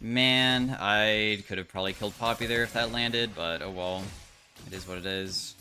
Man, I could have probably killed Poppy there if that landed, but oh well. It is what it is.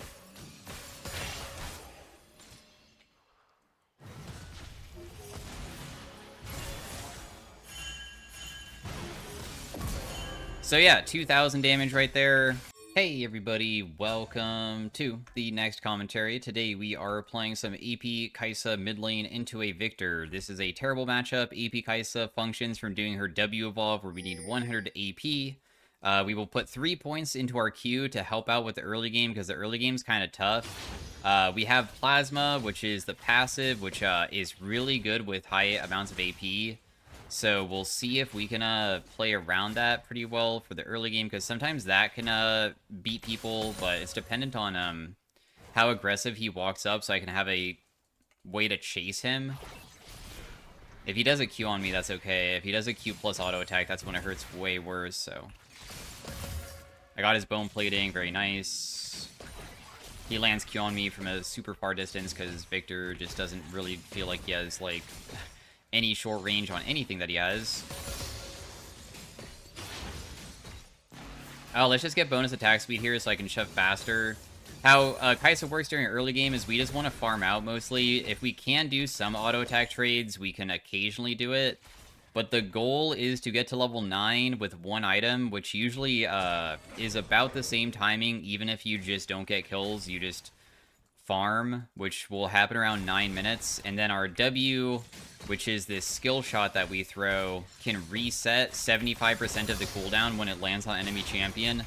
So yeah, 2,000 damage right there. Hey everybody, welcome to the next commentary. Today we are playing some AP Kaisa mid lane into a Victor. This is a terrible matchup. AP Kaisa functions from doing her W evolve where we need 100 AP. We will put 3 points into our queue to help out with the early game because the early game is kind of tough. We have Plasma, which is the passive, which is really good with high amounts of AP. So we'll see if we can play around that pretty well for the early game, because sometimes that can beat people, but it's dependent on how aggressive he walks up, so I can have a way to chase him. If he does a Q on me, that's okay. If he does a Q plus auto attack, that's when it hurts way worse, so... I got his bone plating, very nice. He lands Q on me from a super far distance, because Victor just doesn't really feel like he has, like... any short range on anything that he has. Oh, let's just get bonus attack speed here so I can shove faster. How Kaisa works during early game is we just want to farm out mostly. If we can do some auto attack trades, we can occasionally do it. But the goal is to get to level 9 with one item, which usually is about the same timing. Even if you just don't get kills, you just farm, which will happen around 9 minutes. And then our W, which is this skill shot that we throw, can reset 75% of the cooldown when it lands on enemy champion.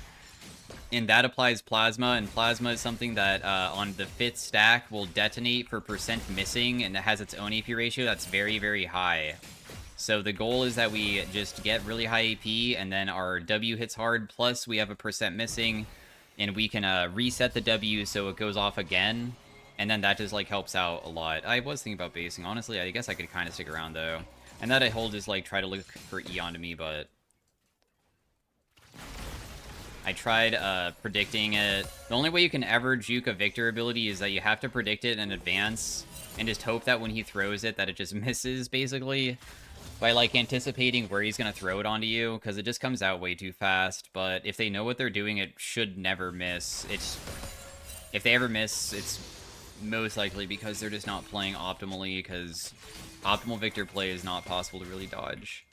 And that applies Plasma, and Plasma is something that on the 5th stack will detonate for percent missing, and it has its own AP ratio that's very, very high. So the goal is that we just get really high AP, and then our W hits hard, plus we have a percent missing, and we can reset the W so it goes off again. And then that just, like, helps out a lot. I was thinking about basing. Honestly, I guess I could kind of stick around, though. And that I hold is, like, try to look for E onto me, but... I tried predicting it. The only way you can ever juke a Victor ability is that you have to predict it in advance and just hope that when he throws it that it just misses, basically. By, like, anticipating where he's going to throw it onto you, because it just comes out way too fast. But if they know what they're doing, it should never miss. If they ever miss, it's most likely because they're just not playing optimally, because optimal Victor play is not possible to really dodge.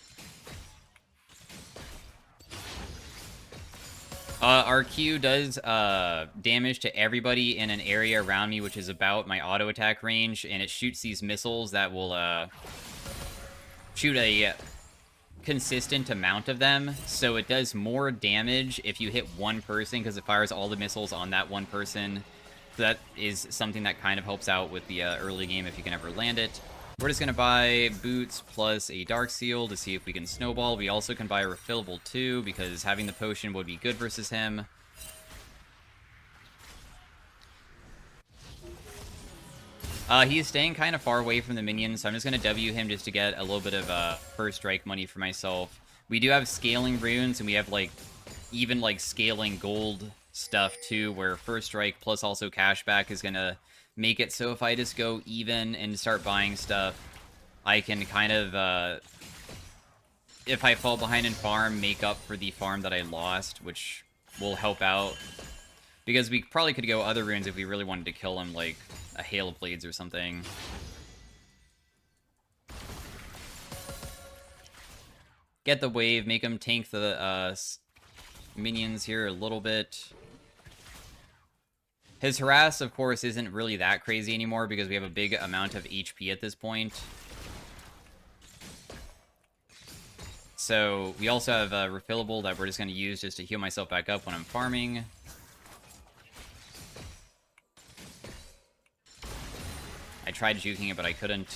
Our Q does damage to everybody in an area around me, which is about my auto attack range, and it shoots these missiles that will shoot a consistent amount of them, so it does more damage if you hit one person, because it fires all the missiles on that one person. So that is something that kind of helps out with the early game if you can ever land it. We're just going to buy boots plus a dark seal to see if we can snowball. We also can buy a refillable too, because having the potion would be good versus him. He's staying kind of far away from the minions, so I'm just going to W him just to get a little bit of first strike money for myself. We do have scaling runes, and we have, like, even, like, scaling gold stuff too, where first strike plus also cashback is going to make it so if I just go even and start buying stuff, I can kind of, if I fall behind in farm, make up for the farm that I lost, which will help out. Because we probably could go other runes if we really wanted to kill him, like a Hail of Blades or something. Get the wave, make him tank the minions here a little bit. His harass, of course, isn't really that crazy anymore because we have a big amount of HP at this point. So we also have a refillable that we're just going to use just to heal myself back up when I'm farming. I tried juking it, but I couldn't.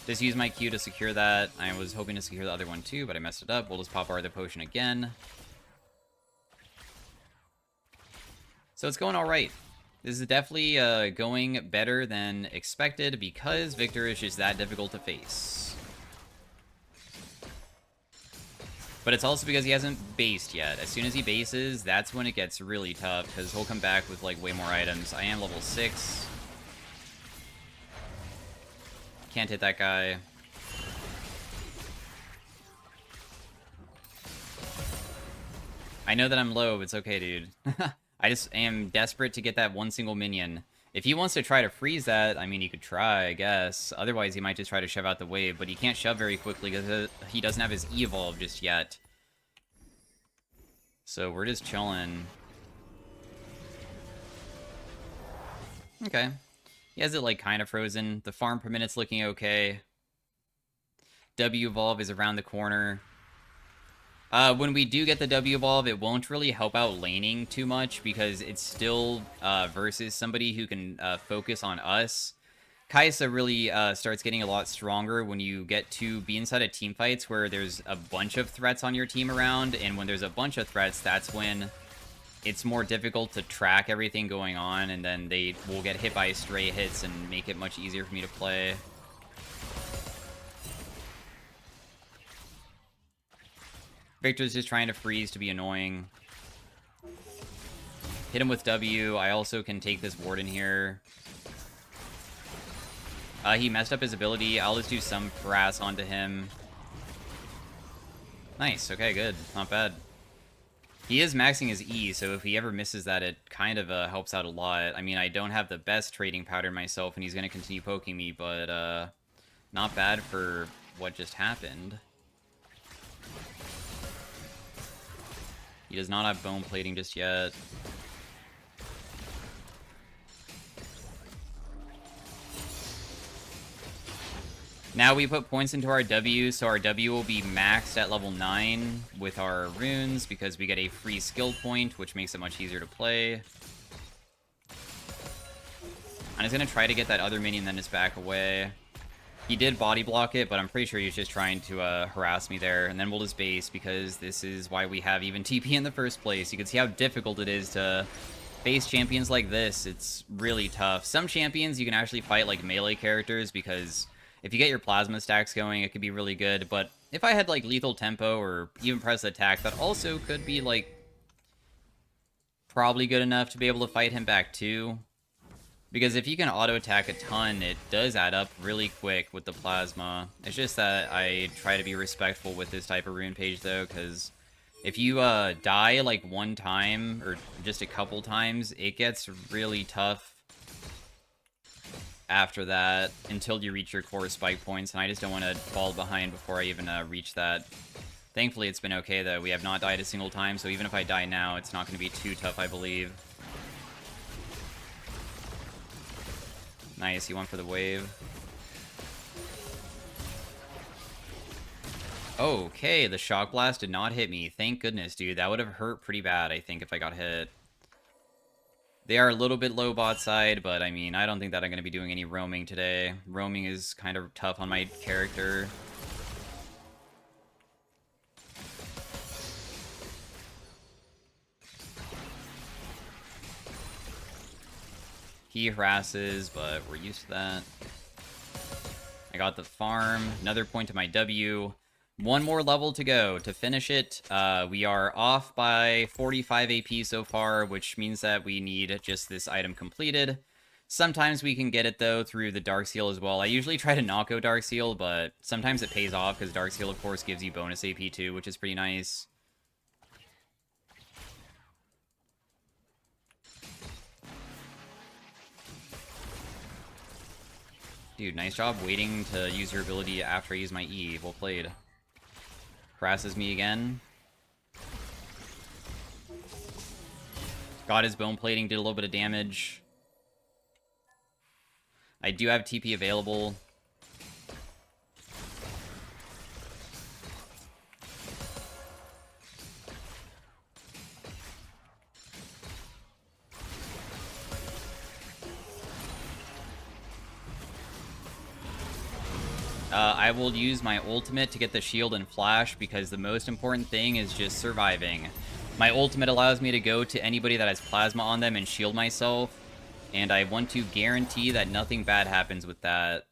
Just use my Q to secure that. I was hoping to secure the other one too, but I messed it up. We'll just pop our other potion again. So it's going alright. This is definitely going better than expected because Victor is just that difficult to face. But it's also because he hasn't based yet. As soon as he bases, that's when it gets really tough because he'll come back with, like, way more items. I am level 6. Can't hit that guy. I know that I'm low, but it's okay, dude. I just am desperate to get that one single minion. If he wants to try to freeze that, I mean, he could try, I guess. Otherwise, he might just try to shove out the wave, but he can't shove very quickly because he doesn't have his E-Evolve just yet. So we're just chilling. Okay. He has it, like, kind of frozen. The farm per minute's looking okay. W-Evolve is around the corner. When we do get the W-Evolve, it won't really help out laning too much because it's still versus somebody who can focus on us. Kaisa really starts getting a lot stronger when you get to be inside of team fights where there's a bunch of threats on your team around, and when there's a bunch of threats, that's when it's more difficult to track everything going on, and then they will get hit by stray hits and make it much easier for me to play. Victor's just trying to freeze to be annoying. Hit him with W. I also can take this Warden here. He messed up his ability. I'll just do some harass onto him. Nice. Okay, good. Not bad. He is maxing his E, so if he ever misses that, it kind of helps out a lot. I mean, I don't have the best trading pattern myself, and he's going to continue poking me, but not bad for what just happened. He does not have bone plating just yet. Now we put points into our W, so our W will be maxed at level 9 with our runes because we get a free skill point, which makes it much easier to play. I'm just going to try to get that other minion, then just back away. He did body block it, but I'm pretty sure he's just trying to harass me there. And then we'll just base, because this is why we have even TP in the first place. You can see how difficult it is to face champions like this. It's really tough. Some champions you can actually fight like melee characters, because if you get your plasma stacks going, it could be really good. But if I had like lethal tempo or even press attack, that also could be like probably good enough to be able to fight him back too. Because if you can auto-attack a ton, it does add up really quick with the plasma. It's just that I try to be respectful with this type of rune page, though, because if you die, like, one time, or just a couple times, it gets really tough after that, until you reach your core spike points, and I just don't want to fall behind before I even reach that. Thankfully, it's been okay, though. We have not died a single time, so even if I die now, it's not going to be too tough, I believe. Nice, he went for the wave. Okay, the shock blast did not hit me. Thank goodness, dude. That would have hurt pretty bad, I think, if I got hit. They are a little bit low bot side, but I mean, I don't think that I'm going to be doing any roaming today. Roaming is kind of tough on my character. He harasses, but we're used to that. I got the farm. Another point to my W. One more level to go to finish it. We are off by 45 AP so far, which means that we need just this item completed. Sometimes we can get it, though, through the Dark Seal as well. I usually try to not go Dark Seal, but sometimes it pays off because Dark Seal, of course, gives you bonus AP too, which is pretty nice. Dude, nice job waiting to use your ability after I use my E. Well played. Harasses me again. Got his bone plating, did a little bit of damage. I do have TP available. I will use my ultimate to get the shield and flash, because the most important thing is just surviving. My ultimate allows me to go to anybody that has plasma on them and shield myself, and I want to guarantee that nothing bad happens with that.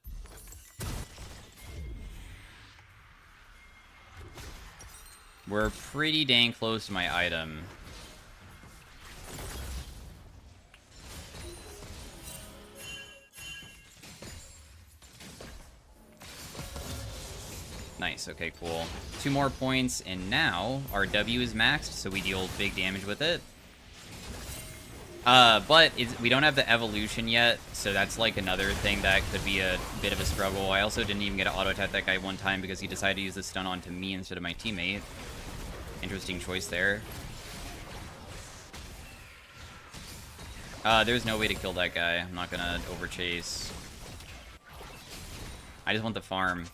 We're pretty dang close to my item. Nice. Nice. Okay, cool. 2 more points, and now our W is maxed, so we deal big damage with it. But we don't have the evolution yet, so that's like another thing that could be a bit of a struggle. I also didn't even get to auto-attack that guy one time because he decided to use the stun onto me instead of my teammate. Interesting choice there. There's no way to kill that guy. I'm not gonna overchase. I just want the farm.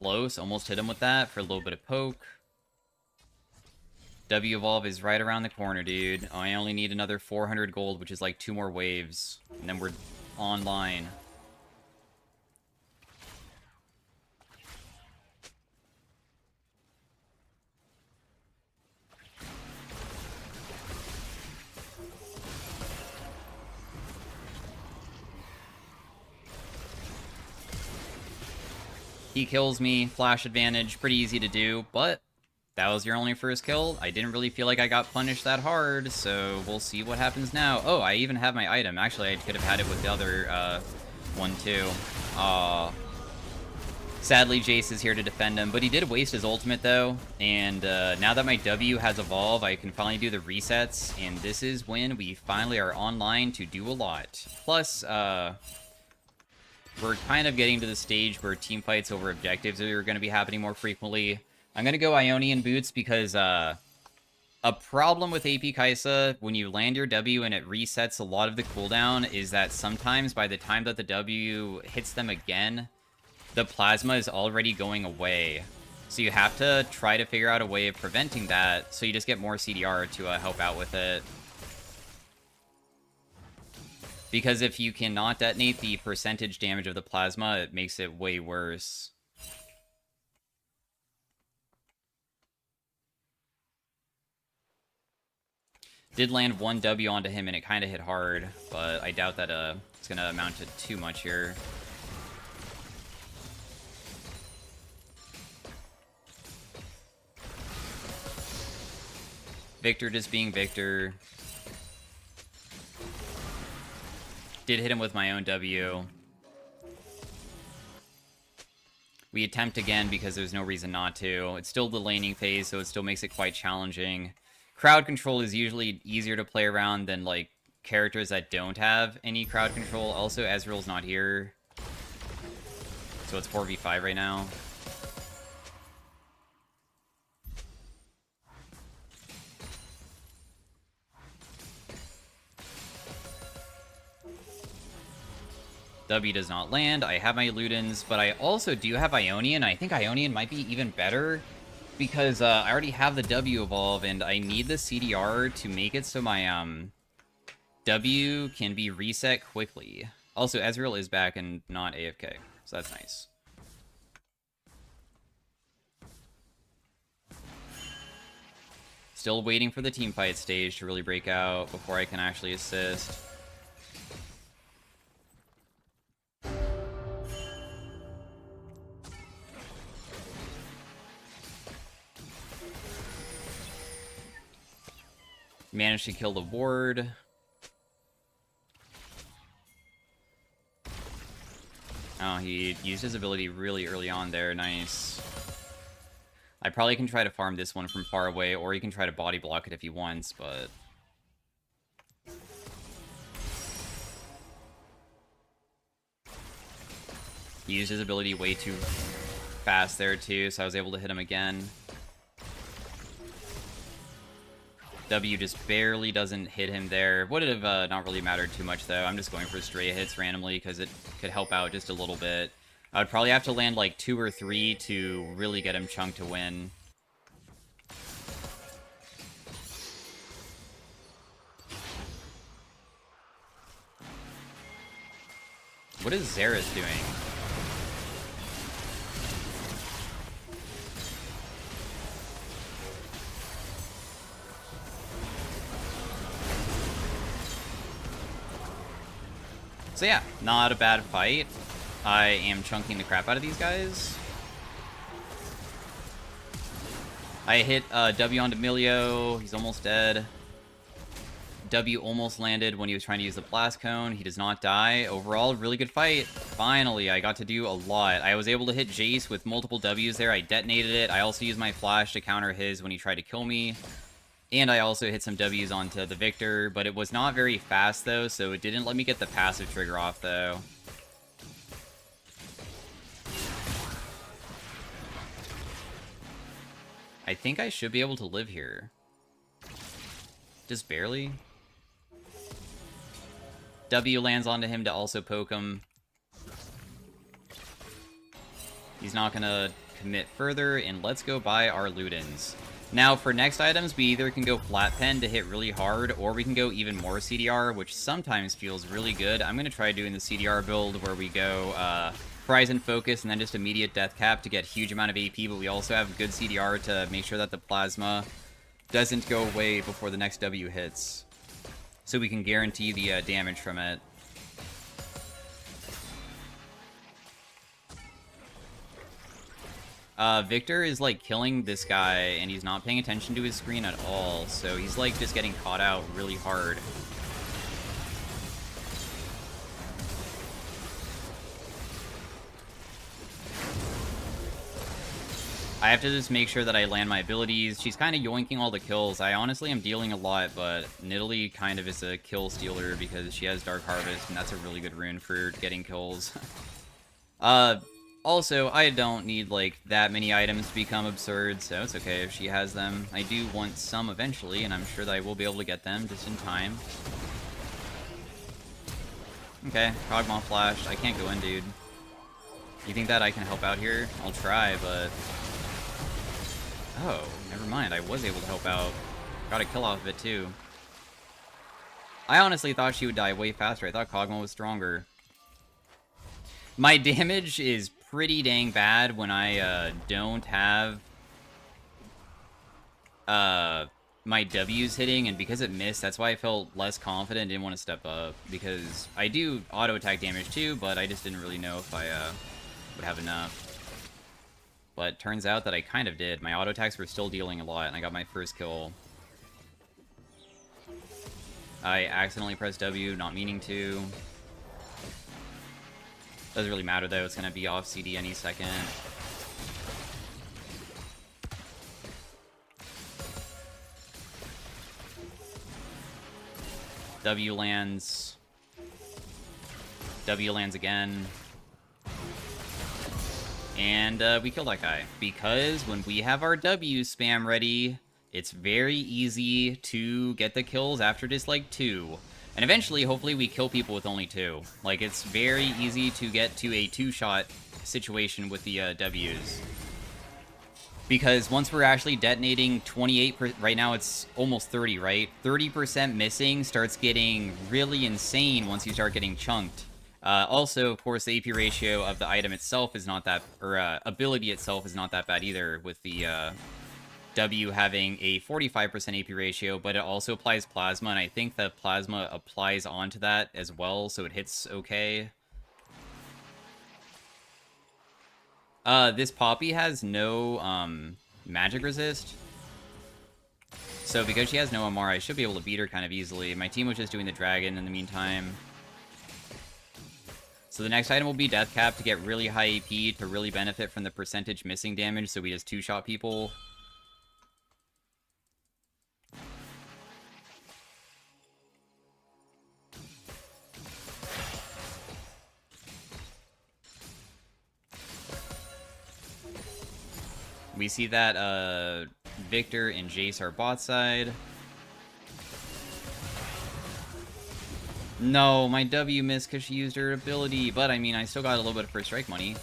Close. Almost hit him with that for a little bit of poke. W evolve is right around the corner, dude. Oh, I only need another 400 gold, which is like 2 more waves. And then we're online. He kills me. Flash advantage. Pretty easy to do, but that was your only first kill. I didn't really feel like I got punished that hard, so we'll see what happens now. Oh, I even have my item. Actually, I could have had it with the other one, too. Sadly, Jace is here to defend him, but he did waste his ultimate, though. And now that my W has evolved, I can finally do the resets, and this is when we finally are online to do a lot. Plus, we're kind of getting to the stage where team fights over objectives are going to be happening more frequently. I'm going to go Ionian Boots because a problem with AP Kaisa, when you land your W and it resets a lot of the cooldown, is that sometimes by the time that the W hits them again, the plasma is already going away. So you have to try to figure out a way of preventing that, so you just get more CDR to help out with it. Because if you cannot detonate the percentage damage of the plasma, it makes it way worse. Did land 1 W onto him, and it kind of hit hard, but I doubt that it's going to amount to too much here. Victor just being Victor. Did hit him with my own W. We attempt again because there's no reason not to. It's still the laning phase, so it still makes it quite challenging. Crowd control is usually easier to play around than, like, characters that don't have any crowd control. Also, Ezreal's not here. So it's 4v5 right now. W does not land. I have my Ludens, but I also do have Ionian. I think Ionian might be even better because I already have the W evolve, and I need the CDR to make it so my W can be reset quickly. Also, Ezreal is back and not AFK, so that's nice. Still waiting for the teamfight stage to really break out before I can actually assist. Managed to kill the ward. Oh, he used his ability really early on there. Nice. I probably can try to farm this one from far away, or he can try to body block it if he wants, but... He used his ability way too fast there, too, so I was able to hit him again. W just barely doesn't hit him there. Would have not really mattered too much, though. I'm just going for stray hits randomly because it could help out just a little bit. I would probably have to land like 2 or 3 to really get him chunked to win. What is Xerath doing? So yeah, not a bad fight. I am chunking the crap out of these guys. I hit W onto Milio. He's almost dead. W almost landed when he was trying to use the blast cone. He does not die. Overall, really good fight. Finally, I got to do a lot. I was able to hit Jace with multiple Ws there. I detonated it. I also used my flash to counter his when he tried to kill me. And I also hit some Ws onto the Victor, but it was not very fast, though, so it didn't let me get the passive trigger off, though. I think I should be able to live here. Just barely. W lands onto him to also poke him. He's not gonna commit further, and let's go buy our Ludens. Now, for next items, we either can go flat pen to hit really hard, or we can go even more CDR, which sometimes feels really good. I'm gonna try doing the CDR build where we go Horizon Focus and then just immediate Death Cap to get huge amount of AP, but we also have good CDR to make sure that the Plasma doesn't go away before the next W hits. So we can guarantee the damage from it. Victor is, like, killing this guy, and he's not paying attention to his screen at all, so he's, like, just getting caught out really hard. I have to just make sure that I land my abilities. She's kind of yoinking all the kills. I honestly am dealing a lot, but Nidalee kind of is a kill stealer because she has Dark Harvest, and that's a really good rune for getting kills. Also, I don't need, like, that many items to become absurd, so it's okay if she has them. I do want some eventually, and I'm sure that I will be able to get them just in time. Okay, Kog'Maw flashed. I can't go in, dude. You think that I can help out here? I'll try, but... Oh, never mind. I was able to help out. Got a kill off of it, too. I honestly thought she would die way faster. I thought Kog'Maw was stronger. My damage is pretty dang bad when I don't have my W's hitting, and because it missed, that's why I felt less confident and didn't want to step up, because I do auto attack damage too, but I just didn't really know if I would have enough. But turns out that I kind of did. My auto attacks were still dealing a lot, and I got my first kill. I accidentally pressed W, not meaning to. Doesn't really matter though, it's gonna be off CD any second. W lands. W lands again. And we kill that guy. Because when we have our W spam ready, it's very easy to get the kills after just like 2. And eventually, hopefully, we kill people with only 2. Like, it's very easy to get to a 2-shot situation with the Ws. Because once we're actually detonating 28%, right now it's almost 30, right? 30% missing starts getting really insane once you start getting chunked. Also, of course, the AP ratio of the item itself is not that, or ability itself is not that bad either, with the W having a 45% AP ratio, but it also applies Plasma, and I think that Plasma applies onto that as well, so it hits okay. This Poppy has no magic resist, so because she has no MR, I should be able to beat her kind of easily. My team was just doing the dragon in the meantime. So the next item will be Death Cap to get really high AP to really benefit from the percentage missing damage, so we just 2-shot people. We see that Victor and Jace are bot side. No, my W missed because she used her ability, but I mean, I still got a little bit of first strike money.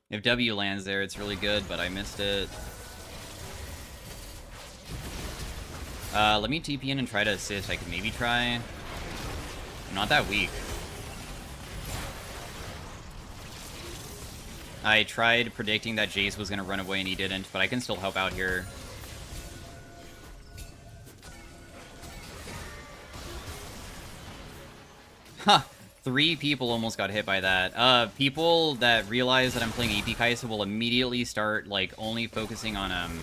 If W lands there, it's really good, but I missed it. Let me TP in and try to assist. I could maybe try. I'm not that weak. I tried predicting that Jace was going to run away and he didn't, but I can still help out here. Huh! 3 people almost got hit by that. People that realize that I'm playing AP Kaisa will immediately start, like, only focusing on,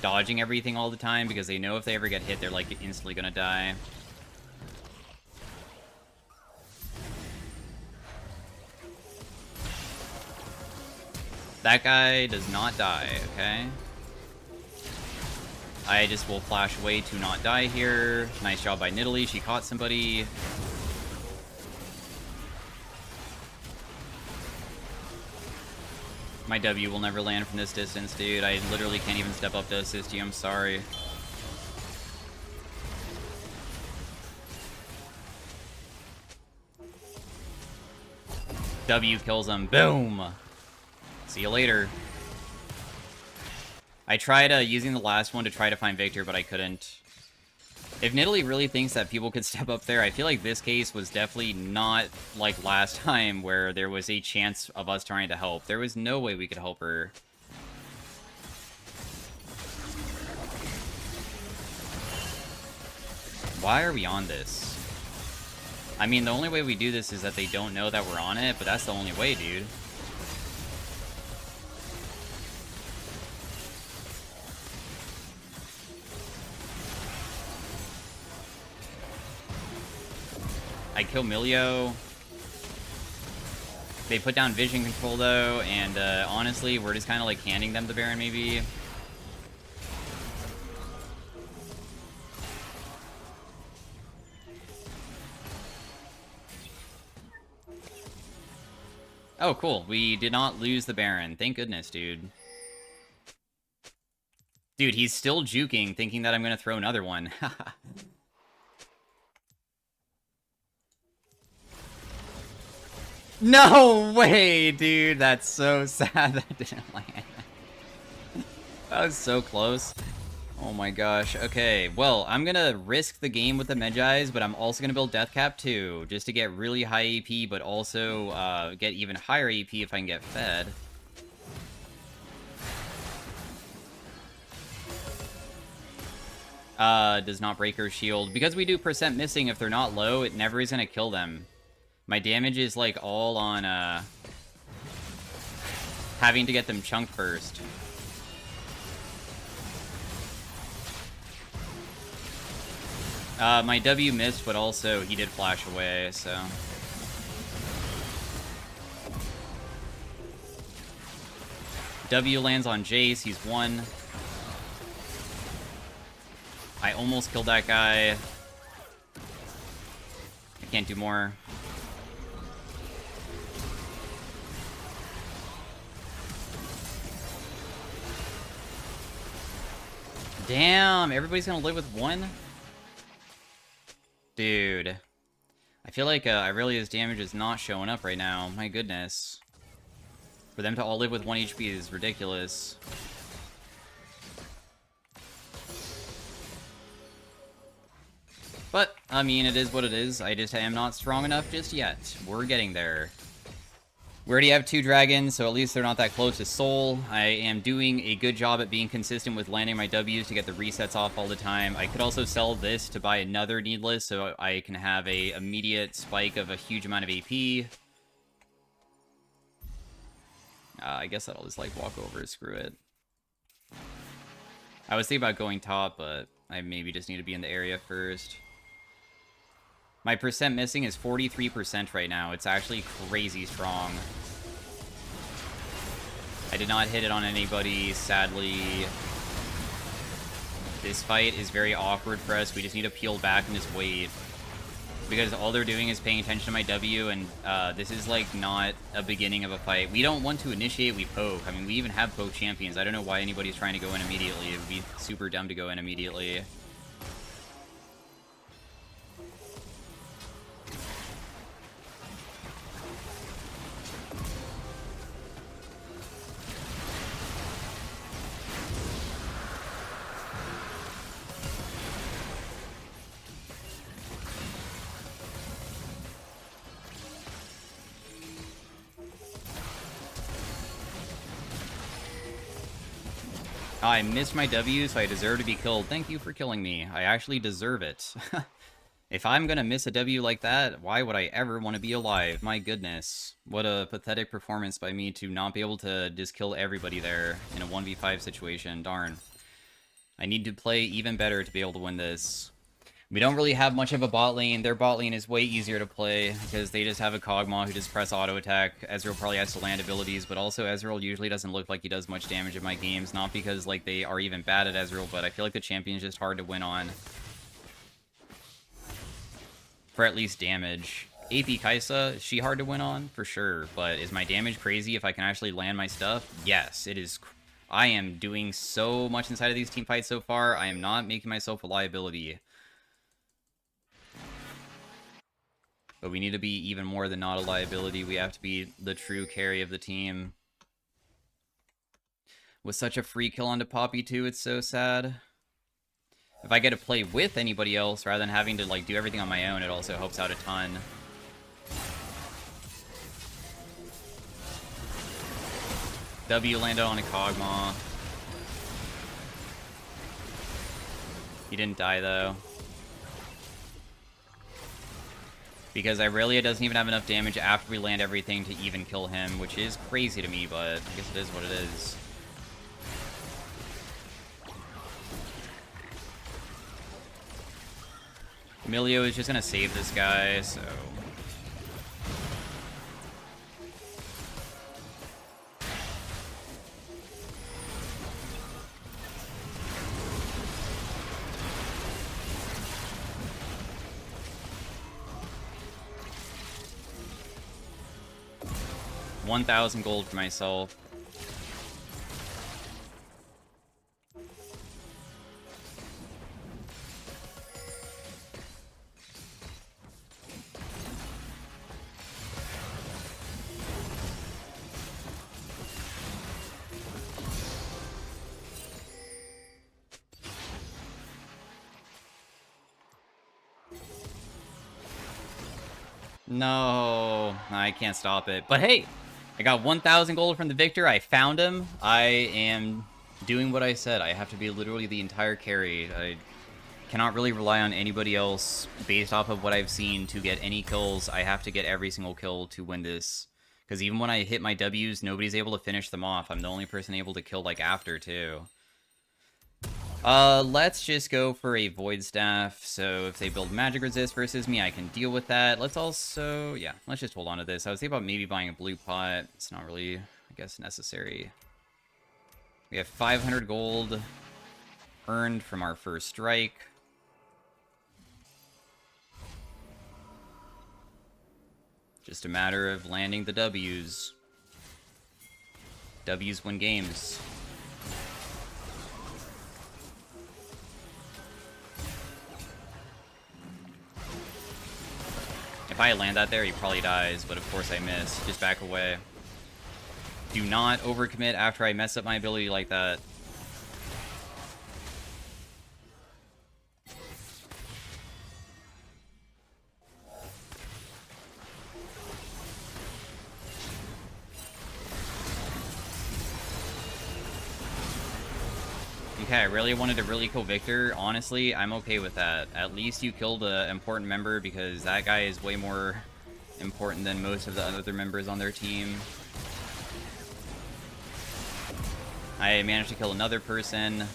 dodging everything all the time, because they know if they ever get hit, they're, like, instantly gonna die. That guy does not die, okay? I just will flash away to not die here. Nice job by Nidalee, she caught somebody. My W will never land from this distance, dude. I literally can't even step up to assist you, I'm sorry. W kills him. Boom! See you later. I tried using the last one to try to find Victor, but I couldn't. If Nidalee really thinks that people could step up there, I feel like this case was definitely not like last time where there was a chance of us trying to help. There was no way we could help her. Why are we on this? I mean, the only way we do this is that they don't know that we're on it, but that's the only way, dude. I kill Milio. They put down vision control, though, and honestly, we're just kind of like handing them the Baron, maybe. Oh, cool. We did not lose the Baron. Thank goodness, dude. Dude, he's still juking, thinking that I'm going to throw another one. No way, dude. That's so sad that didn't land. That was so close. Oh my gosh. Okay, well, I'm gonna risk the game with the Medjais, but I'm also gonna build Death Cap too, just to get really high AP, but also get even higher AP if I can get fed. Does not break her shield. Because we do percent missing, if they're not low, it never is gonna kill them. My damage is, like, all on, having to get them chunked first. My W missed, but also he did flash away, so... W lands on Jace, he's 1. I almost killed that guy. I can't do more. Damn, everybody's gonna live with 1? Dude. I feel like Irelia's damage is not showing up right now. My goodness. For them to all live with 1 HP is ridiculous. But, I mean, it is what it is. I just am not strong enough just yet. We're getting there. We already have 2 dragons, so at least they're not that close to soul. I am doing a good job at being consistent with landing my Ws to get the resets off all the time. I could also sell this to buy another needless, so I can have a immediate spike of a huge amount of AP. I guess I'll just, like, walk over, screw it. I was thinking about going top, but I maybe just need to be in the area first. My percent missing is 43% right now. It's actually crazy strong. I did not hit it on anybody, sadly. This fight is very awkward for us. We just need to peel back and just wait. Because all they're doing is paying attention to my W, and this is, like, not a beginning of a fight. We don't want to initiate, we poke. I mean, we even have poke champions. I don't know why anybody's trying to go in immediately. It would be super dumb to go in immediately. I missed my W, so I deserve to be killed. Thank you for killing me. I actually deserve it. If I'm gonna miss a W like that, why would I ever want to be alive? My goodness. What a pathetic performance by me to not be able to just kill everybody there in a 1v5 situation. Darn. I need to play even better to be able to win this. We don't really have much of a bot lane. Their bot lane is way easier to play because they just have a Kog'Maw who just press auto attack. Ezreal probably has to land abilities, but also Ezreal usually doesn't look like he does much damage in my games. Not because like they are even bad at Ezreal, but I feel like the champion is just hard to win on. For at least damage. AP Kaisa, is she hard to win on? For sure, but is my damage crazy if I can actually land my stuff? Yes, it is. I am doing so much inside of these team fights so far. I am not making myself a liability. But we need to be even more than not a liability. We have to be the true carry of the team. With such a free kill onto Poppy too, it's so sad. If I get to play with anybody else rather than having to like do everything on my own, it also helps out a ton. W landed on a Kog'Maw. He didn't die though. Because Irelia doesn't even have enough damage after we land everything to even kill him, which is crazy to me, but I guess it is what it is. Emilio is just gonna save this guy, so... $1,000 gold for myself. No, I can't stop it. But hey, I got 1,000 gold from the victor. I found him. I am doing what I said. I have to be literally the entire carry. I cannot really rely on anybody else based off of what I've seen to get any kills. I have to get every single kill to win this. Because even when I hit my Ws, nobody's able to finish them off. I'm the only person able to kill, like, after, too. Let's just go for a Void Staff, so if they build Magic Resist versus me, I can deal with that. Let's also, yeah, let's just hold on to this. I was thinking about maybe buying a blue pot. It's not really, I guess, necessary. We have 500 gold earned from our first strike. Just a matter of landing the Ws. Ws win games. If I land that there, he probably dies, but of course I miss. Just back away. Do not overcommit after I mess up my ability like that. Okay, I really wanted a really cool victor. Honestly, I'm okay with that. At least you killed an important member because that guy is way more important than most of the other members on their team. I managed to kill another person.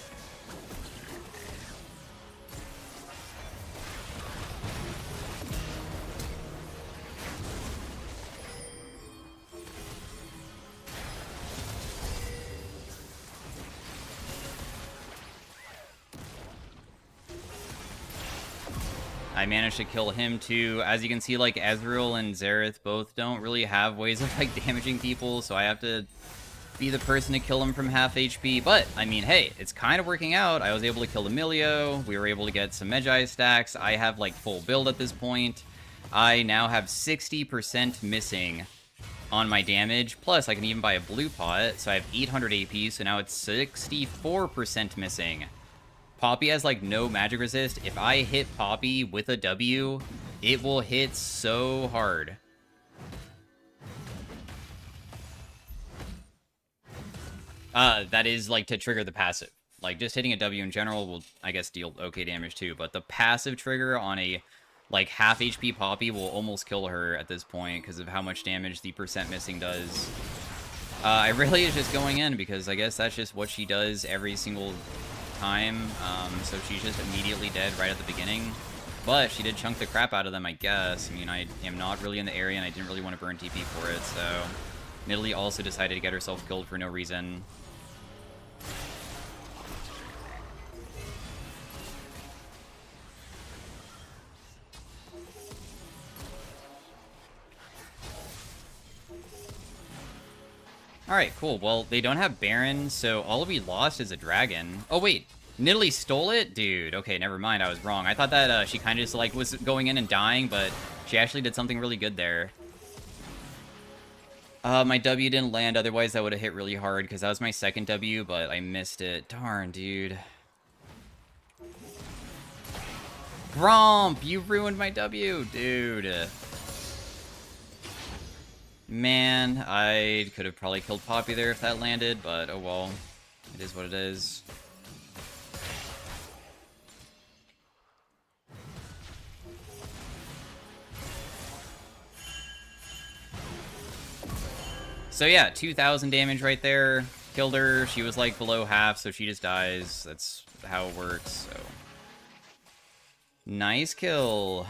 I managed to kill him too. As you can see, like, Ezreal and Xerath both don't really have ways of, like, damaging people, so I have to be the person to kill him from half HP. But, I mean, hey, it's kind of working out. I was able to kill Emilio. We were able to get some Magi stacks. I have, like, full build at this point. I now have 60% missing on my damage. Plus, I can even buy a blue pot, so I have 800 AP, so now it's 64% missing. Poppy has, like, no magic resist. If I hit Poppy with a W, it will hit so hard. That is, like, to trigger the passive. Like, just hitting a W in general will, I guess, deal okay damage too. But the passive trigger on a Like, half HP Poppy will almost kill her at this point because of how much damage the percent missing does. I really is just going in because I guess that's just what she does every single time. So she's just immediately dead right at the beginning. But she did chunk the crap out of them, I guess. I mean, I am not really in the area, and I didn't really want to burn TP for it, so... Nidalee also decided to get herself killed for no reason. Alright, cool. Well, they don't have Baron, so all we lost is a dragon. Oh, wait. Nidalee stole it? Dude, okay, never mind. I was wrong. I thought that she kind of just, like, was going in and dying, but she actually did something really good there. My W didn't land, otherwise that would have hit really hard, because that was my second W, but I missed it. Darn, dude. Gromp, you ruined my W, dude. Man, I could have probably killed Poppy there if that landed, but oh well. It is what it is. So yeah, 2,000 damage right there. Killed her. She was like below half, so she just dies. That's how it works, so. Nice kill.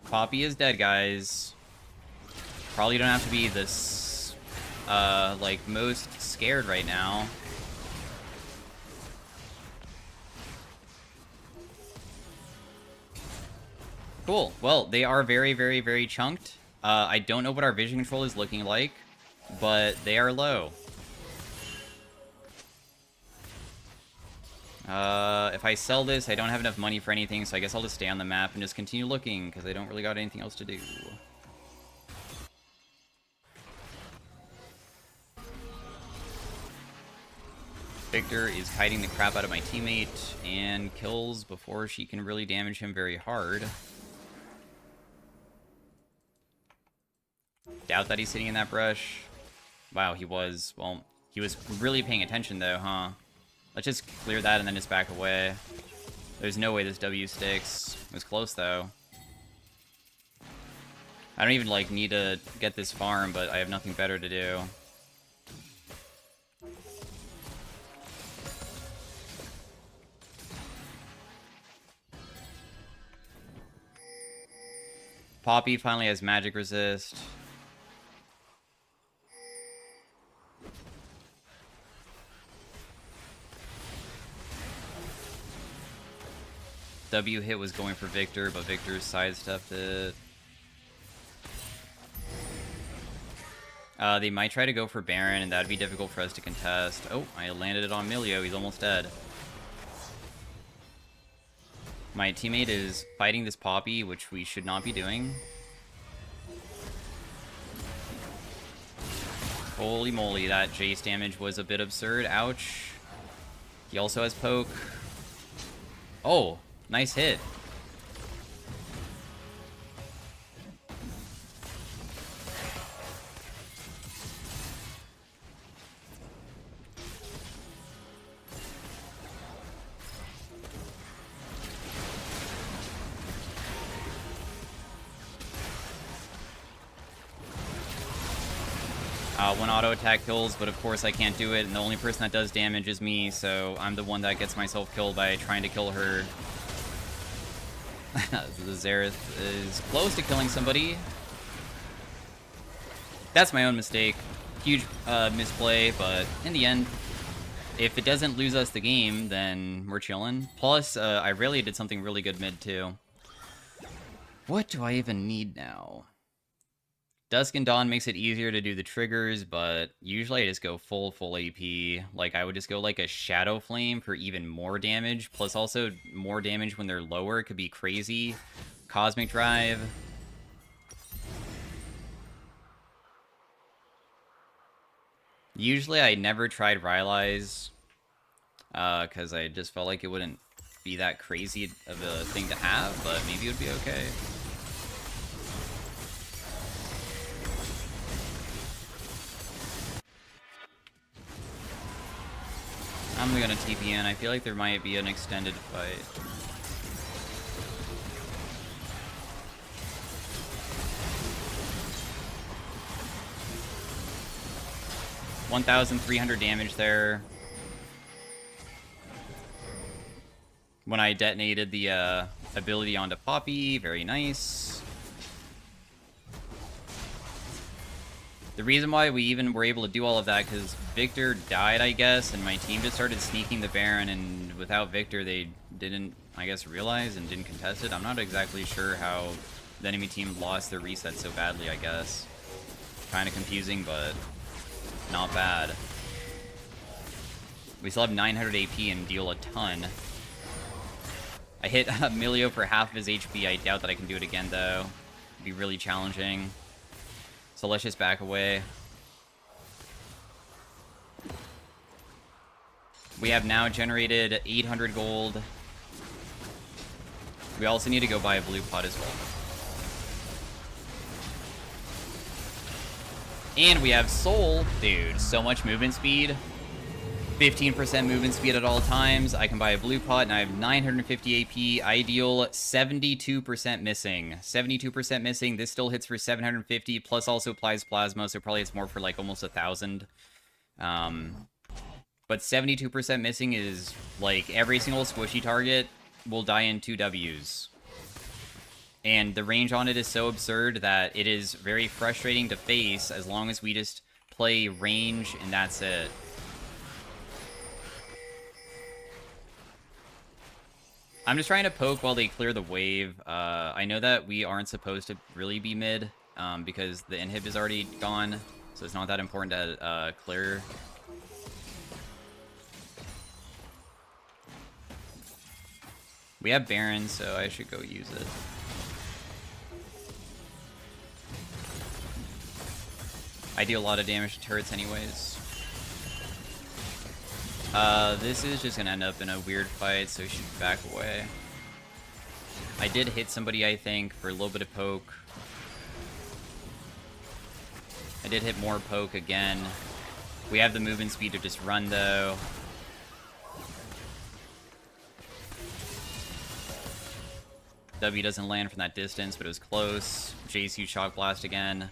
Poppy is dead, guys. Probably don't have to be this, like, most scared right now. Cool. Well, they are very, very, very chunked. I don't know what our vision control is looking like, but they are low. If I sell this, I don't have enough money for anything, so I guess I'll just stay on the map and just continue looking, because I don't really got anything else to do. Victor is kiting the crap out of my teammate, and kills before she can really damage him very hard. Doubt that he's sitting in that brush. Wow, he was. Well, he was really paying attention, though, huh? Let's just clear that and then just back away. There's no way this W sticks. It was close, though. I don't even, like, need to get this farm, but I have nothing better to do. Poppy finally has magic resist. W hit was going for Victor, but Victor sidestepped it. They might try to go for Baron, and that'd be difficult for us to contest. Oh, I landed it on Milio. He's almost dead. My teammate is fighting this Poppy, which we should not be doing. Holy moly, that Jace damage was a bit absurd. Ouch. He also has poke. Oh, nice hit. One auto attack kills, but of course I can't do it, and the only person that does damage is me, so I'm the one that gets myself killed by trying to kill her. The Xerath is close to killing somebody. That's my own mistake. Huge misplay, but in the end, if it doesn't lose us the game, then we're chilling. Plus, I really did something really good mid, too. What do I even need now? Dusk and Dawn makes it easier to do the triggers, but usually I just go full AP. Like, I would just go like a Shadow Flame for even more damage, plus also more damage when they're lower. It could be crazy. Cosmic Drive. Usually I never tried Rylai's, because I just felt like it wouldn't be that crazy of a thing to have, but maybe it would be okay. I'm gonna TP in. I feel like there might be an extended fight. 1,300 damage there. When I detonated the ability onto Poppy, very nice. The reason why we even were able to do all of that, because Victor died, I guess, and my team just started sneaking the Baron, and without Victor, they didn't, I guess, realize and didn't contest it. I'm not exactly sure how the enemy team lost their reset so badly, I guess. Kind of confusing, but not bad. We still have 900 AP and deal a ton. I hit Emilio for half of his HP. I doubt that I can do it again, though. It'd be really challenging. So let's just back away. We have now generated 800 gold. We also need to go buy a blue pot as well. And we have Soul. Dude, so much movement speed. 15% movement speed at all times. I can buy a blue pot, and I have 950 AP. Ideal, 72% missing. 72% missing. This still hits for 750, plus also applies plasma, so probably it's more for like almost 1,000. But 72% missing is like every single squishy target will die in 2 Ws. And the range on it is so absurd that it is very frustrating to face as long as we just play range and that's it. I'm just trying to poke while they clear the wave. I know that we aren't supposed to really be mid, because the inhib is already gone, so it's not that important to clear. We have Baron, so I should go use it. I do a lot of damage to turrets anyways. This is just gonna end up in a weird fight, so we should back away. I did hit somebody, I think, for a little bit of poke. I did hit more poke again. We have the movement speed to just run, though. W doesn't land from that distance, but it was close. JSU Shock Blast again.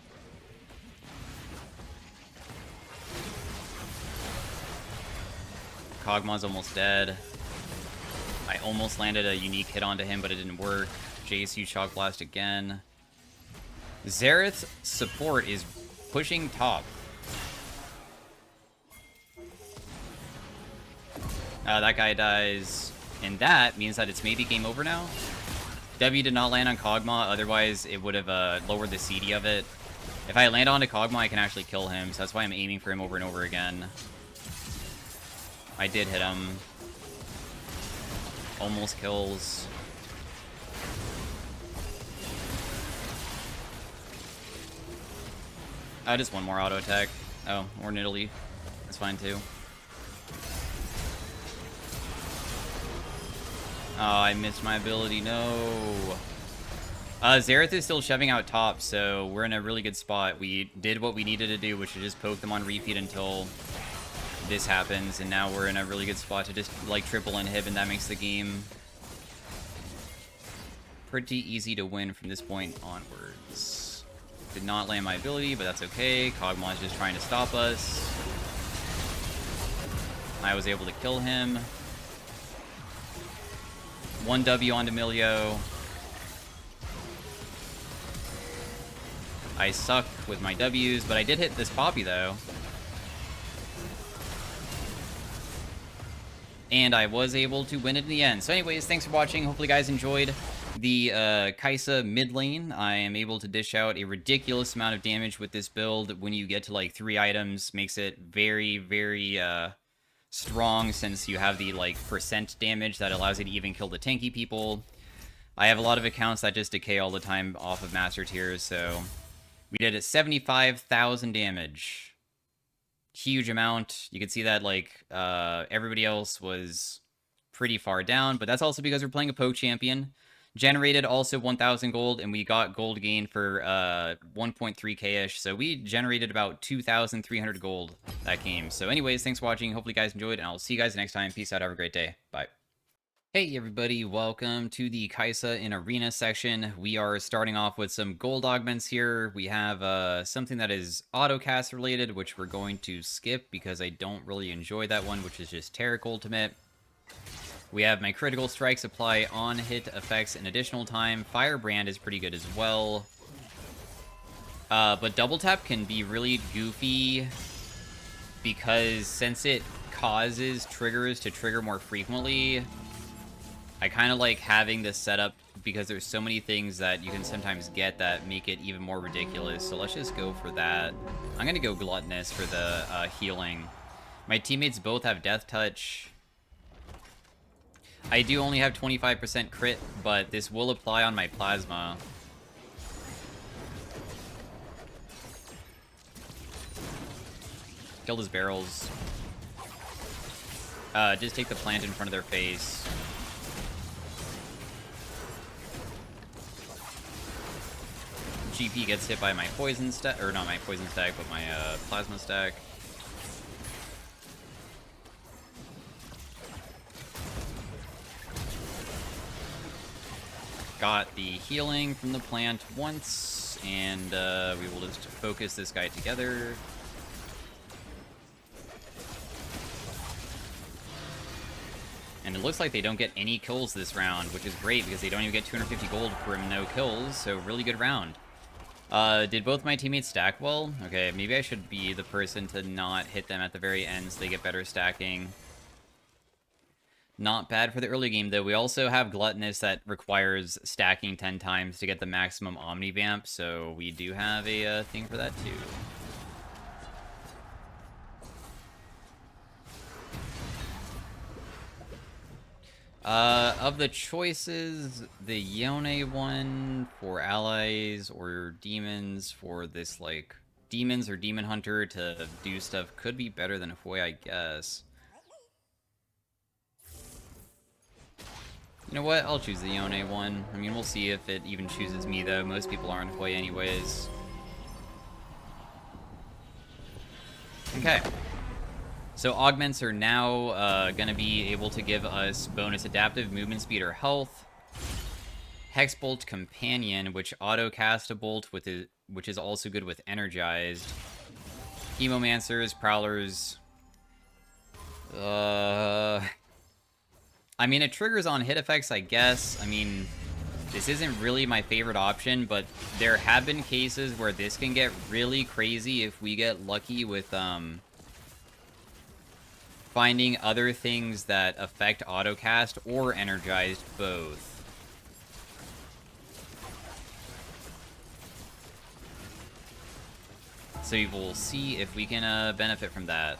Kog'Maw's almost dead. I almost landed a unique hit onto him, but it didn't work. JSU Shock Blast again. Xerath's support is pushing top. That guy dies, and that means that it's maybe game over now. W did not land on Kog'Maw, otherwise it would have lowered the CD of it. If I land onto Kog'Maw, I can actually kill him, so that's why I'm aiming for him over and over again. I did hit him. Almost kills. Just one more auto attack. Oh, we're in Italy. That's fine too. Oh, I missed my ability. No. Xerath is still shoving out top, so we're in a really good spot. We did what we needed to do, which is just poke them on repeat until this happens, and now we're in a really good spot to just like triple inhib, and that makes the game pretty easy to win from this point onwards. Did not land my ability, but that's okay. Kog'Maw is just trying to stop us. I was able to kill him. 1 W onto Emilio. I suck with my Ws, but I did hit this Poppy though. And I was able to win it in the end. So anyways, thanks for watching. Hopefully you guys enjoyed the Kaisa mid lane. I am able to dish out a ridiculous amount of damage with this build. When you get to like 3 items, makes it very, very strong, since you have the like percent damage that allows you to even kill the tanky people. I have a lot of accounts that just decay all the time off of master tiers, so we did 75,000 damage. Huge amount. You can see that like everybody else was pretty far down, but that's also because we're playing a poke champion. Generated also 1,000 gold, and we got gold gain for 1.3k-ish, so we generated about 2,300 gold that game. So anyways, thanks for watching. Hopefully you guys enjoyed, and I'll see you guys next time. Peace out. Have a great day. Bye. Hey everybody, welcome to the Kaisa in Arena section. We are starting off with some gold augments here. We have something that is autocast related, which we're going to skip because I don't really enjoy that one, which is just Taric Ultimate. We have my critical strikes apply on hit effects an additional time. Firebrand is pretty good as well. But double tap can be really goofy because since it causes triggers to trigger more frequently, I kind of like having this setup because there's so many things that you can sometimes get that make it even more ridiculous. So let's just go for that. I'm going to go Gluttonous for the healing. My teammates both have Death Touch. I do only have 25% crit, but this will apply on my Plasma. Killed his barrels. Just take the plant in front of their face. GP gets hit by my poison stack, or not my poison stack, but my plasma stack. Got the healing from the plant once, and we will just focus this guy together. And it looks like they don't get any kills this round, which is great because they don't even get 250 gold for no kills, so really good round. Did both my teammates stack well? Okay, maybe I should be the person to not hit them at the very end so they get better stacking. Not bad for the early game, though. We also have Gluttonous that requires stacking 10 times to get the maximum Omnivamp, so we do have a thing for that, too. Of the choices, the Yone one for allies or demons for this, like, demons or demon hunter to do stuff could be better than Hui, I guess. You know what? I'll choose the Yone one. I mean, we'll see if it even chooses me, though. Most people aren't Hui anyways. Okay. So augments are now going to be able to give us bonus adaptive movement speed or health. Hexbolt Companion, which auto-cast a bolt, which is also good with energized. Chemomancers, Prowlers. I mean, it triggers on hit effects, I guess. I mean, this isn't really my favorite option, but there have been cases where this can get really crazy if we get lucky with, finding other things that affect autocast or energized both. So we will see if we can benefit from that.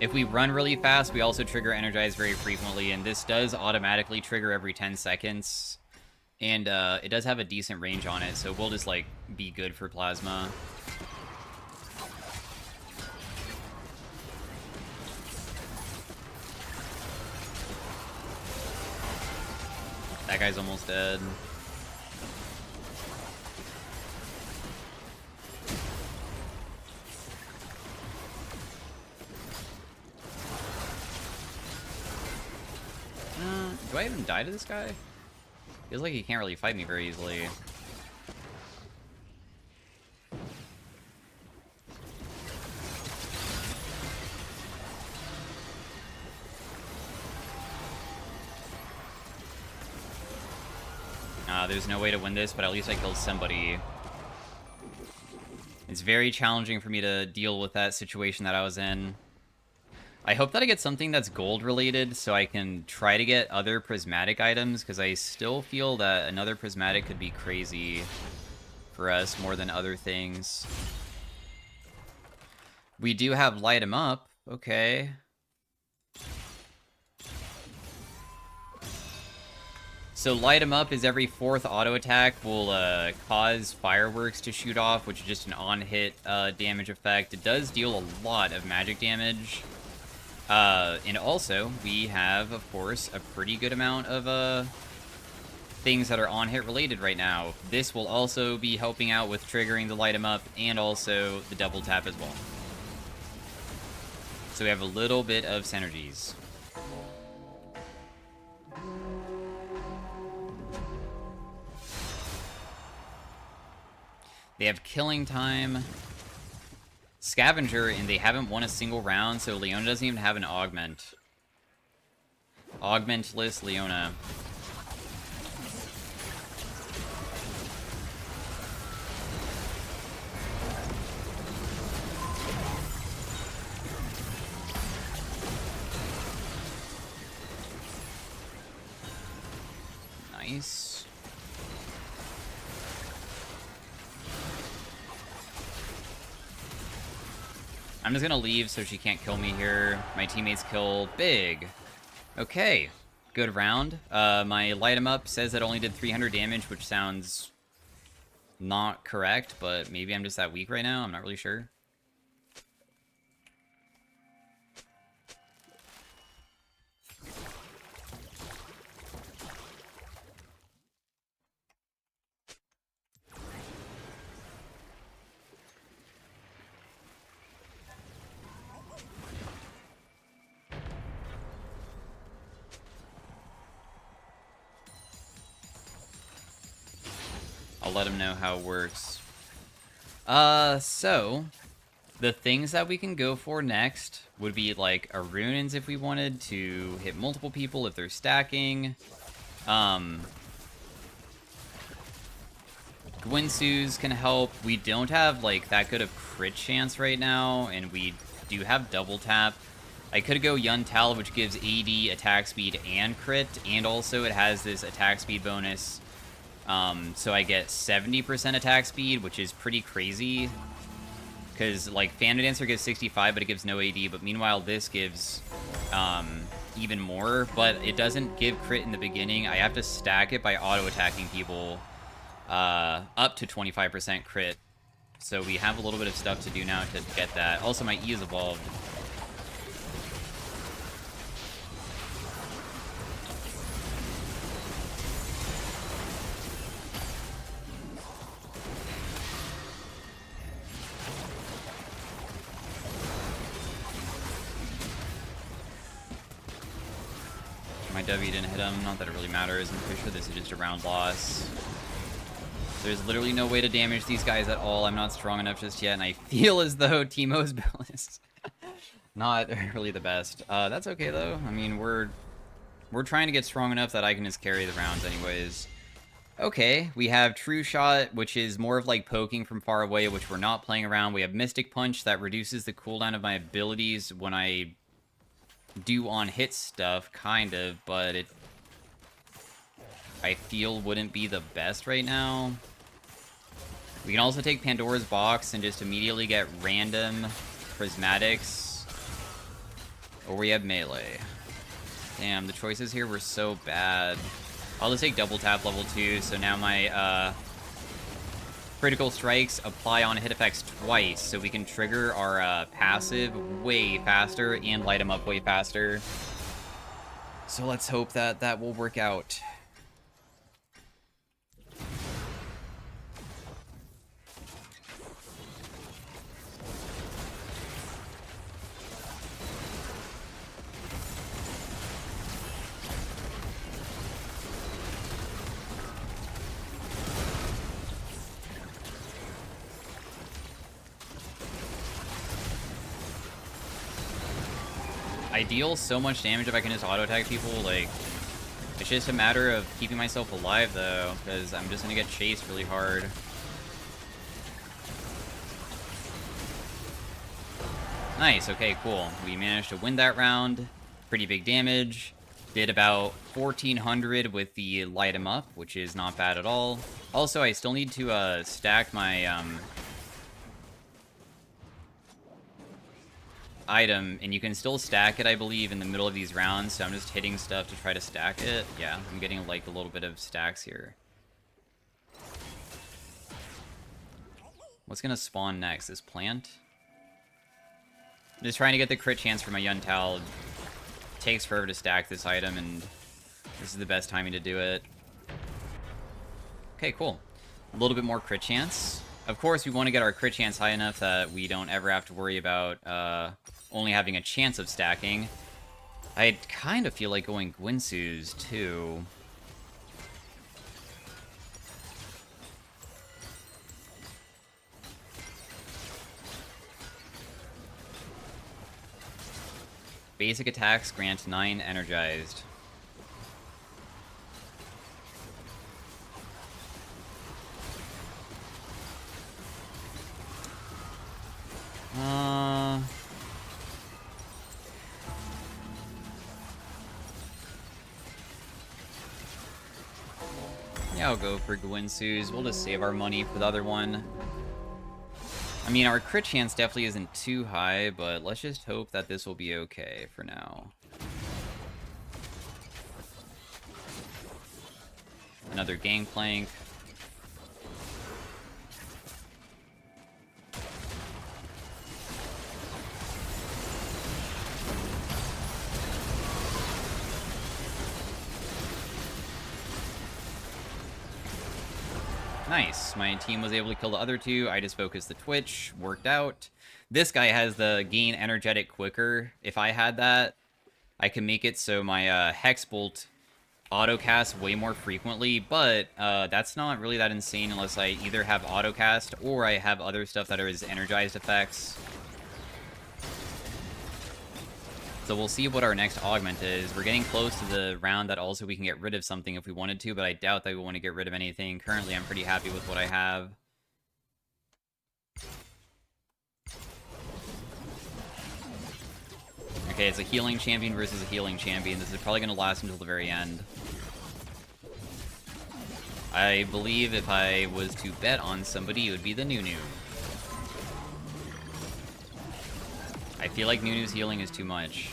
If we run really fast, we also trigger energize very frequently, and this does automatically trigger every 10 seconds. And it does have a decent range on it, so we'll just, like, be good for Plasma. That guy's almost dead. Do I even die to this guy? Feels like he can't really fight me very easily. There's no way to win this, but at least I killed somebody. It's very challenging for me to deal with that situation that I was in. I hope that I get something that's gold related so I can try to get other prismatic items, because I still feel that another prismatic could be crazy for us more than other things. We do have light 'em up. Okay. So light 'em up is every 4th auto attack will cause fireworks to shoot off, which is just an on-hit damage effect. It does deal a lot of magic damage. And also, we have, of course, a pretty good amount of things that are on-hit related right now. This will also be helping out with triggering the light 'em up and also the double tap as well. So we have a little bit of synergies. They have killing time, scavenger, and they haven't won a single round, so Leona doesn't even have an augment. Augmentless Leona. Nice. I'm just gonna leave so she can't kill me here. My teammates kill big. Okay, good round. My light 'em up says that only did 300 damage, which sounds not correct, but maybe I'm just that weak right now. I'm not really sure. I'll let him know how it works. So the things that we can go for next would be like a Runins if we wanted to hit multiple people if they're stacking. Gwinsu's can help. We don't have like that good of crit chance right now, and we do have double tap. I could go Yun Tal, which gives AD attack speed and crit, and also it has this attack speed bonus. So I get 70% attack speed, which is pretty crazy. Because, like, Phantom Dancer gives 65, but it gives no AD. But meanwhile, this gives even more. But it doesn't give crit in the beginning. I have to stack it by auto-attacking people up to 25% crit. So we have a little bit of stuff to do now to get that. Also, my E is evolved. My W didn't hit him. Not that it really matters. I'm pretty sure this is just a round loss. There's literally no way to damage these guys at all. I'm not strong enough just yet, and I feel as though Teemo's build is not really the best. That's okay, though. I mean, we're trying to get strong enough that I can just carry the rounds anyways. Okay, we have True Shot, which is more of like poking from far away, which we're not playing around. We have Mystic Punch, that reduces the cooldown of my abilities when I do on hit stuff, kind of, but it I feel wouldn't be the best right now. We can also take Pandora's Box and just immediately get random prismatics, or we have melee. Damn, the choices here were so bad. I'll just take double tap level 2, so now my critical strikes apply on hit effects twice, so we can trigger our passive way faster and light them up way faster. So let's hope that that will work out. I deal so much damage if I can just auto-attack people, like, it's just a matter of keeping myself alive, though, because I'm just gonna get chased really hard. Nice, okay, cool. We managed to win that round. Pretty big damage. Did about 1,400 with the light 'em up, which is not bad at all. Also, I still need to stack my item, and you can still stack it, I believe, in the middle of these rounds, so I'm just hitting stuff to try to stack it. Yeah, I'm getting, like, a little bit of stacks here. What's gonna spawn next? This plant? I'm just trying to get the crit chance for my Yun Tal. It takes forever to stack this item, and this is the best timing to do it. Okay, cool. A little bit more crit chance. Of course, we want to get our crit chance high enough that we don't ever have to worry about only having a chance of stacking. I kind of feel like going Gwinsu's, too. Basic attacks grant 9 energized. Yeah, I'll go for Gwinsu's. We'll just save our money for the other one. I mean, our crit chance definitely isn't too high, but let's just hope that this will be okay for now. Another Gangplank. Nice. My team was able to kill the other two. I just focused the Twitch. Worked out. This guy has the gain energetic quicker. If I had that, I can make it so my Hex Bolt autocast way more frequently, but that's not really that insane unless I either have autocast or I have other stuff that is energized effects. So we'll see what our next augment is. We're getting close to the round that also we can get rid of something if we wanted to, but I doubt that we want to get rid of anything. Currently, I'm pretty happy with what I have. Okay, it's a healing champion versus a healing champion. This is probably going to last until the very end. I believe if I was to bet on somebody, it would be the Nunu. I feel like Nunu's healing is too much.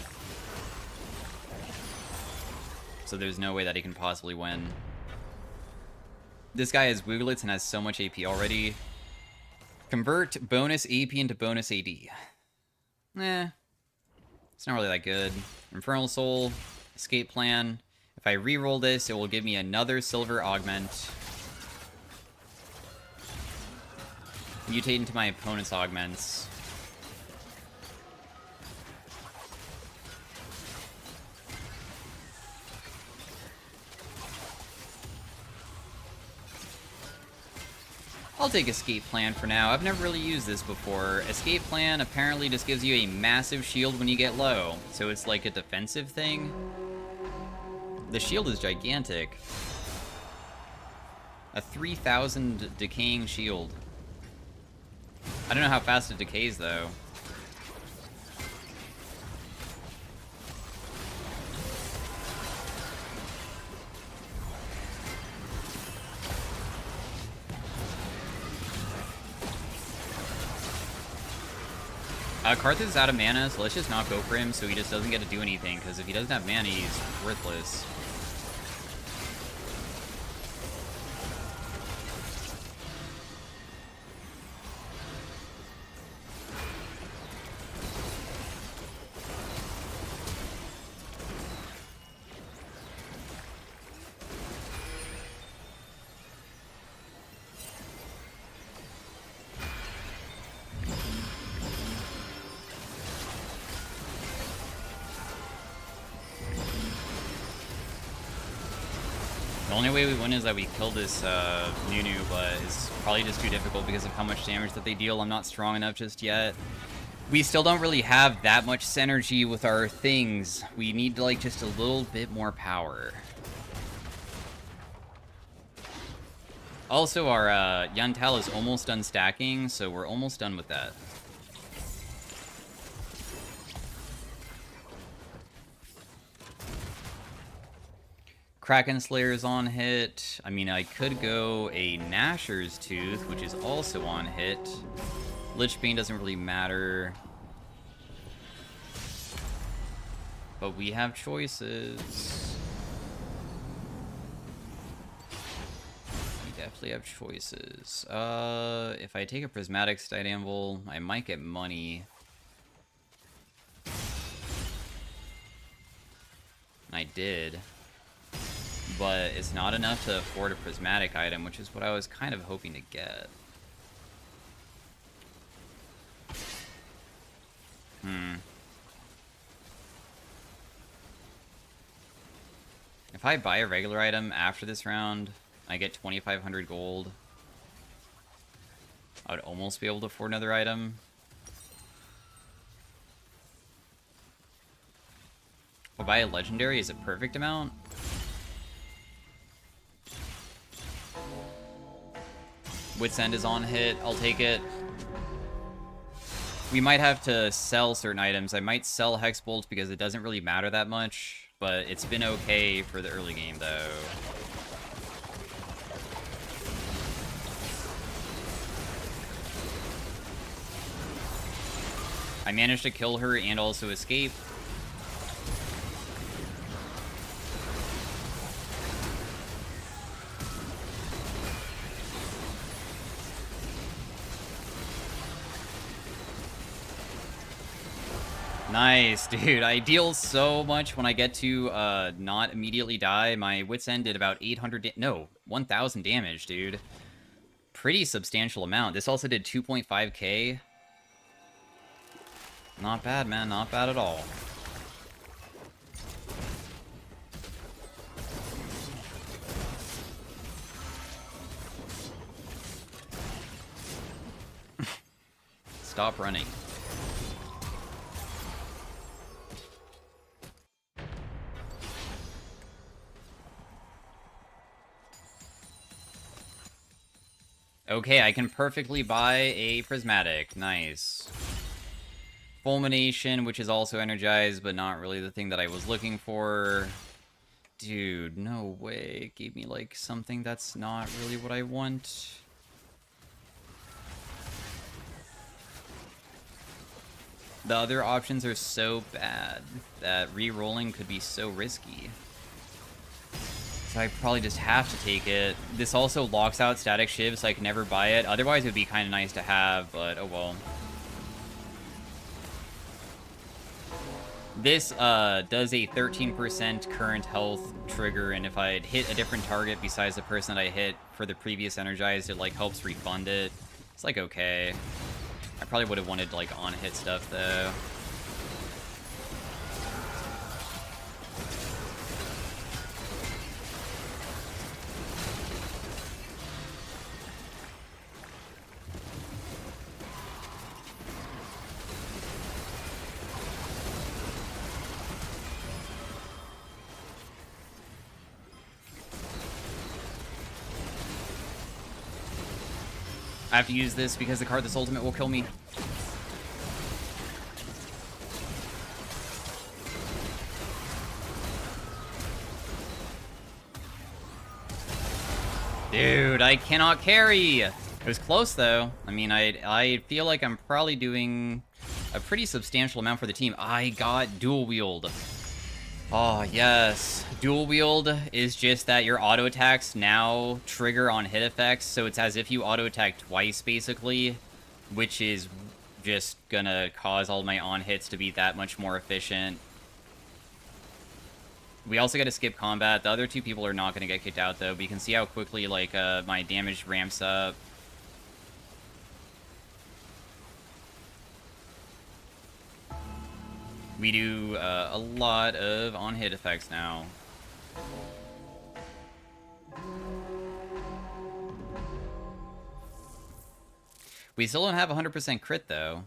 So there's no way that he can possibly win. This guy has Wigglets and has so much AP already. Convert bonus AP into bonus AD. It's not really that good. Infernal Soul, Escape Plan. If I reroll this, it will give me another silver augment. Mutate into my opponent's augments. I'll take Escape Plan for now. I've never really used this before. Escape Plan apparently just gives you a massive shield when you get low, so it's like a defensive thing. The shield is gigantic. A 3,000 decaying shield. I don't know how fast it decays, though. Karthus is out of mana, so let's just not go for him so he just doesn't get to do anything, because if he doesn't have mana, he's worthless. The only way we win is that we kill this Nunu, but it's probably just too difficult because of how much damage that they deal. I'm not strong enough just yet. We still don't really have that much synergy with our things. We need, like, just a little bit more power. Also, our Yantal is almost done stacking, so we're almost done with that. Kraken Slayer is on hit. I mean, I could go a Gnasher's Tooth, which is also on hit. Lichbane doesn't really matter. But we have choices. We definitely have choices. If I take a Prismatic Stide Anvil, I might get money. I did. But it's not enough to afford a prismatic item, which is what I was kind of hoping to get. If I buy a regular item after this round, I get 2,500 gold. I would almost be able to afford another item. If I buy a legendary, is it perfect amount? Wit's End is on hit, I'll take it. We might have to sell certain items. I might sell Hex Bolt because it doesn't really matter that much, but it's been okay for the early game, though. I managed to kill her and also escape. Nice, dude. I deal so much when I get to not immediately die. My Wit's End did about 1,000 damage, dude. Pretty substantial amount. This also did 2.5k. Not bad, man. Not bad at all. Stop running. Okay, I can perfectly buy a Prismatic. Nice. Fulmination, which is also energized, but not really the thing that I was looking for. Dude, no way. It gave me, like, something that's not really what I want. The other options are so bad that re-rolling could be so risky. So I probably just have to take it. This also locks out Static Shiv, so I can never buy it. Otherwise, it would be kind of nice to have, but oh well. This does a 13% current health trigger, and if I had hit a different target besides the person that I hit for the previous energized, it like helps refund it. It's like okay. I probably would have wanted like on-hit stuff though. I have to use this because the card that's ultimate will kill me. Dude, I cannot carry! It was close, though. I mean, I feel like I'm probably doing a pretty substantial amount for the team. I got dual wield. Oh, yes. Dual wield is just that your auto attacks now trigger on hit effects, so it's as if you auto attack twice, basically, which is just gonna cause all my on hits to be that much more efficient. We also got to skip combat. The other two people are not going to get kicked out, though, but you can see how quickly, like, my damage ramps up. We do a lot of on-hit effects now. We still don't have 100% crit, though.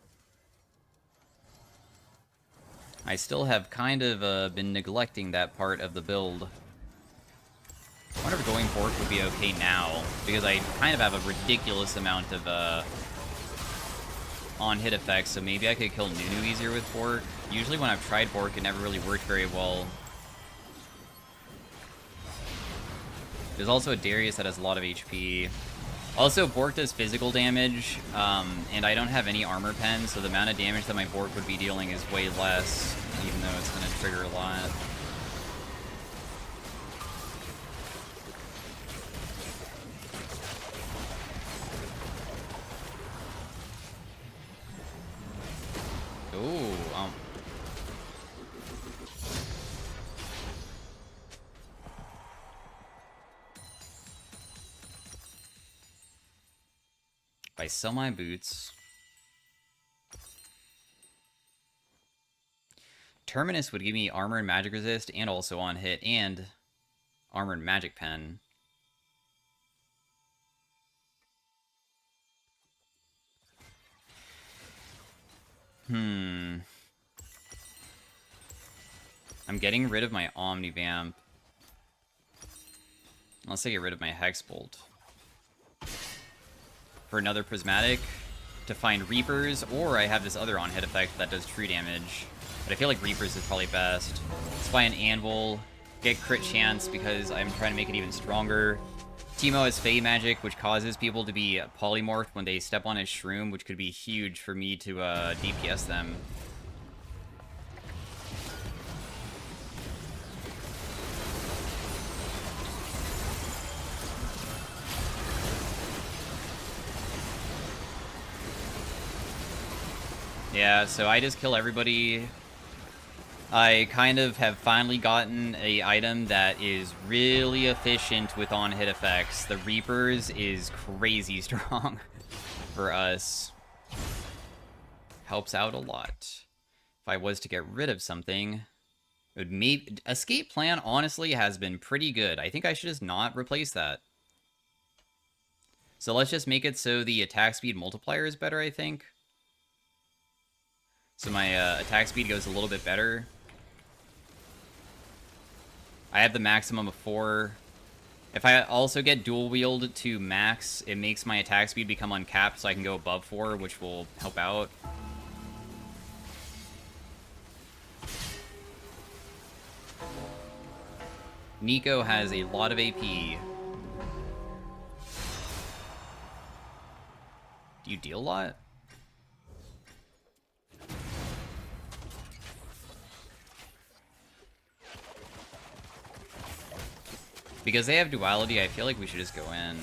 I still have kind of been neglecting that part of the build. I wonder if going Bork would be okay now, because I kind of have a ridiculous amount of on-hit effects, so maybe I could kill Nunu easier with Bork. Usually when I've tried Bork, it never really worked very well. There's also a Darius that has a lot of HP. Also, Bork does physical damage, and I don't have any armor pen, so the amount of damage that my Bork would be dealing is way less, even though it's going to trigger a lot. Ooh, if I sell my boots... Terminus would give me armor and magic resist, and also on hit, and Armored magic pen. I'm getting rid of my Omnivamp. Unless I get rid of my Hexbolt. For another Prismatic to find Reapers, or I have this other on-hit effect that does true damage. But I feel like Reapers is probably best. Let's buy an Anvil, get crit chance because I'm trying to make it even stronger. Teemo has Fey Magic, which causes people to be polymorphed when they step on his Shroom, which could be huge for me to DPS them. Yeah, so I just kill everybody. I kind of have finally gotten a item that is really efficient with on-hit effects. The Reapers is crazy strong for us. Helps out a lot. If I was to get rid of something, it would maybe... Escape Plan, honestly, has been pretty good. I think I should just not replace that. So let's just make it so the attack speed multiplier is better, I think. So my attack speed goes a little bit better. I have the maximum of 4. If I also get dual wield to max, it makes my attack speed become uncapped, so I can go above 4, which will help out. Nico has a lot of AP. Do you deal a lot? Because they have duality, I feel like we should just go in.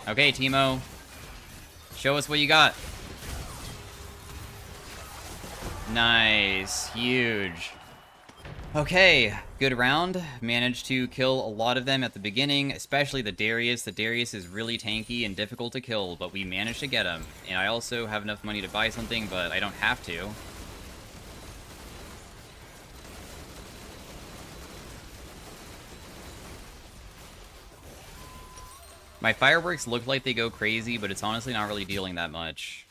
Okay, Teemo. Show us what you got. Nice. Huge. Okay, good round. Managed to kill a lot of them at the beginning, especially the Darius. The Darius is really tanky and difficult to kill, but we managed to get him. And I also have enough money to buy something, but I don't have to. My fireworks look like they go crazy, but it's honestly not really dealing that much.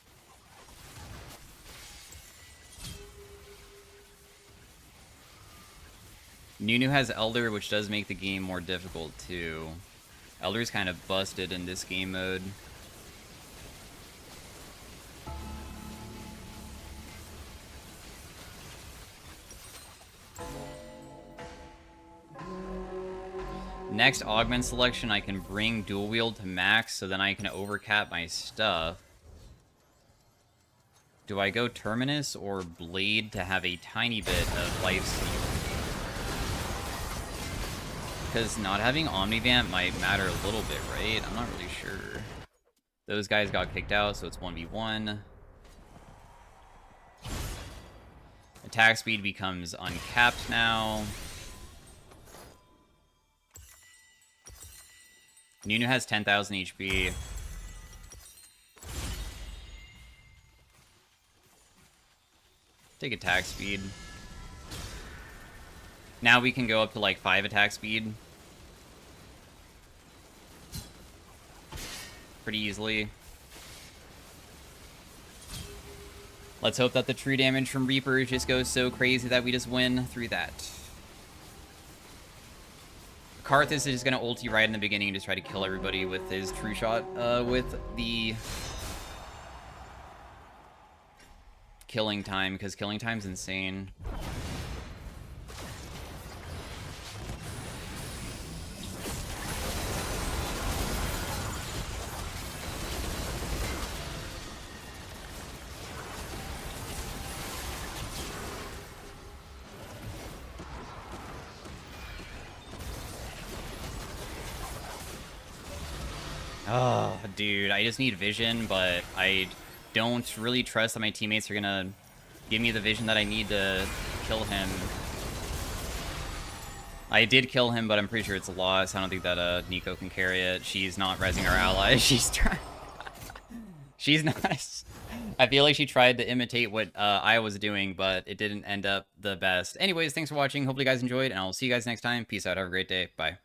Nunu has Elder, which does make the game more difficult, too. Elder's kind of busted in this game mode. Next augment selection, I can bring dual wield to max, so then I can overcap my stuff. Do I go Terminus or Blade to have a tiny bit of lifesteal? Because not having Omnivamp might matter a little bit, right? I'm not really sure. Those guys got kicked out, so it's 1v1. Attack speed becomes uncapped now. Nunu has 10,000 HP. Take attack speed. Now we can go up to like 5 attack speed. Pretty easily. Let's hope that the true damage from Reaper just goes so crazy that we just win through that. Karthus is just going to ulti right in the beginning and just try to kill everybody with his true shot with the killing time, because killing time's insane. Oh, dude, I just need vision, but I don't really trust that my teammates are gonna give me the vision that I need to kill him. I did kill him, but I'm pretty sure it's a loss. I don't think that Nico can carry it. She's not rezzing our allies. She's trying. She's not. I feel like she tried to imitate what I was doing, but it didn't end up the best. Anyways, thanks for watching. Hopefully you guys enjoyed, and I'll see you guys next time. Peace out. Have a great day. Bye.